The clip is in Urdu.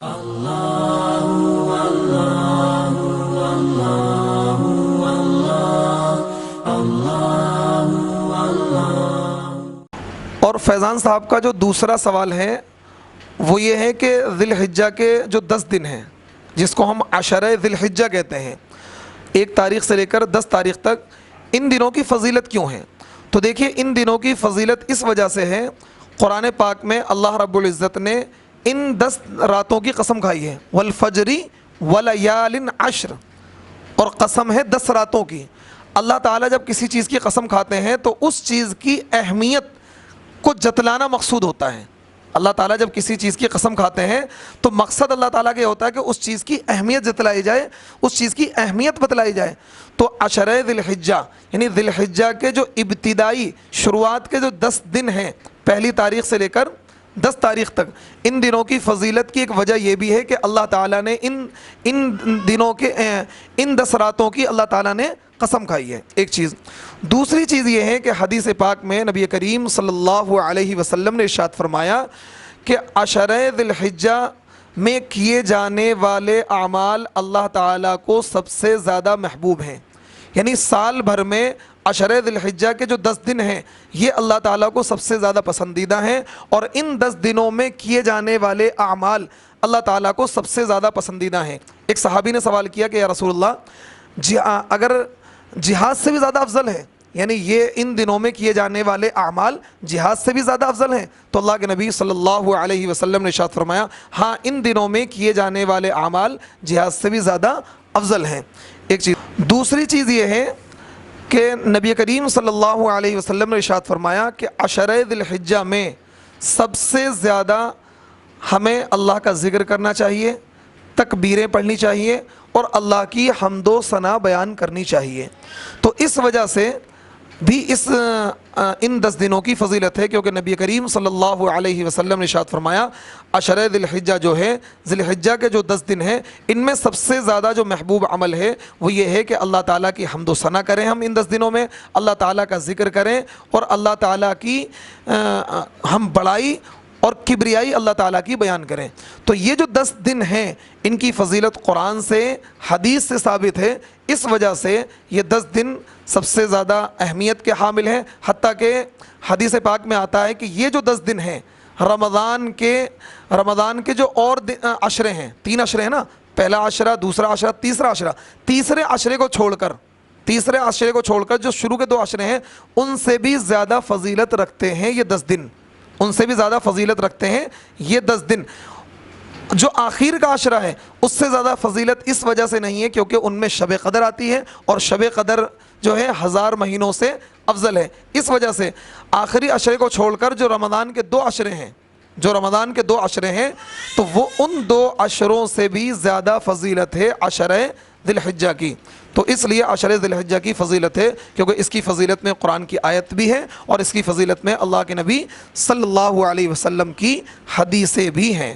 اور فیضان صاحب کا جو دوسرا سوال ہے وہ یہ ہے کہ ذی الحجہ کے جو 10 دن ہیں جس کو ہم عشرہ ذی الحجہ کہتے ہیں، 1 تاریخ سے لے کر 10 تاریخ تک، ان دنوں کی فضیلت کیوں ہے؟ تو دیکھیے ان دنوں کی فضیلت اس وجہ سے ہے، قرآن پاک میں اللہ رب العزت نے ان 10 راتوں کی قسم کھائی ہے، والفجر ولیال عشر، اور قسم ہے 10 راتوں کی۔ اللہ تعالیٰ جب کسی چیز کی قسم کھاتے ہیں تو اس چیز کی اہمیت کو جتلانا مقصود ہوتا ہے۔ اللہ تعالیٰ جب کسی چیز کی قسم کھاتے ہیں تو مقصد اللہ تعالیٰ کا یہ ہوتا ہے کہ اس چیز کی اہمیت جتلائی جائے، اس چیز کی اہمیت بتلائی جائے۔ تو عشرہ ذی الحجہ یعنی ذی الحجہ کے جو ابتدائی شروعات کے جو 10 دن ہیں، 1 تاریخ سے لے کر 10 تاریخ تک، ان دنوں کی فضیلت کی ایک وجہ یہ بھی ہے کہ اللہ تعالیٰ نے ان دنوں کے ان 10 راتوں کی اللہ تعالیٰ نے قسم کھائی ہے، ایک چیز۔ دوسری چیز یہ ہے کہ حدیث پاک میں نبی کریم صلی اللہ علیہ وسلم نے ارشاد فرمایا کہ عشرہ ذی الحجہ میں کیے جانے والے اعمال اللہ تعالیٰ کو سب سے زیادہ محبوب ہیں، یعنی سال بھر میں عشرہ ذی الحجہ کے جو 10 دن ہیں یہ اللہ تعالیٰ کو سب سے زیادہ پسندیدہ ہیں، اور ان 10 دنوں میں کیے جانے والے اعمال اللہ تعالیٰ کو سب سے زیادہ پسندیدہ ہیں۔ ایک صحابی نے سوال کیا کہ یا رسول اللہ، اگر جہاد سے بھی زیادہ افضل ہے، یعنی یہ ان دنوں میں کیے جانے والے اعمال جہاد سے بھی زیادہ افضل ہیں، تو اللہ کے نبی صلی اللہ علیہ وسلم نے ارشاد فرمایا ہاں ان دنوں میں کیے جانے والے اعمال جہاد سے بھی زیادہ افضل ہیں، ایک چیز۔ دوسری چیز یہ ہے کہ نبی کریم صلی اللہ علیہ وسلم نے ارشاد فرمایا کہ عشرہ ذی الحجہ میں سب سے زیادہ ہمیں اللہ کا ذکر کرنا چاہیے، تکبیریں پڑھنی چاہیے، اور اللہ کی حمد و ثنا بیان کرنی چاہیے۔ تو اس وجہ سے بھی ان 10 دنوں کی فضیلت ہے، کیونکہ نبی کریم صلی اللہ علیہ وسلم نے ارشاد فرمایا عشرہ ذی الحجہ جو ہے، ذی الحجہ کے جو 10 دن ہیں ان میں سب سے زیادہ جو محبوب عمل ہے وہ یہ ہے کہ اللہ تعالیٰ کی حمد و ثنا کریں، ہم ان 10 دنوں میں اللہ تعالیٰ کا ذکر کریں، اور اللہ تعالیٰ کی ہم بڑائی اور کبریائی اللہ تعالیٰ کی بیان کریں۔ تو یہ جو 10 دن ہیں ان کی فضیلت قرآن سے، حدیث سے ثابت ہے، اس وجہ سے یہ 10 دن سب سے زیادہ اہمیت کے حامل ہیں، حتیٰ کہ حدیث پاک میں آتا ہے کہ یہ جو 10 دن ہیں رمضان کے جو اور عشرے ہیں، 3 عشرے ہیں نا، پہلا عشرہ، دوسرا عشرہ، تیسرا عشرہ، تیسرے عشرے کو چھوڑ کر جو شروع کے 2 عشرے ہیں ان سے بھی زیادہ فضیلت رکھتے ہیں یہ 10 دن، ان سے بھی زیادہ فضیلت رکھتے ہیں یہ 10 دن۔ جو آخر کا عشرہ ہے اس سے زیادہ فضیلت اس وجہ سے نہیں ہے کیونکہ ان میں شب قدر آتی ہے، اور شب قدر جو ہے 1000 مہینوں سے افضل ہے، اس وجہ سے آخری عشرے کو چھوڑ کر جو رمضان کے 2 عشرے ہیں تو وہ ان 2 عشروں سے بھی زیادہ فضیلت ہے عشرہ ذی الحجہ کی۔ تو اس لیے عشرہ ذی الحجہ کی فضیلت ہے کیونکہ اس کی فضیلت میں قرآن کی آیت بھی ہے، اور اس کی فضیلت میں اللہ کے نبی صلی اللہ علیہ وسلم کی حدیثیں بھی ہیں۔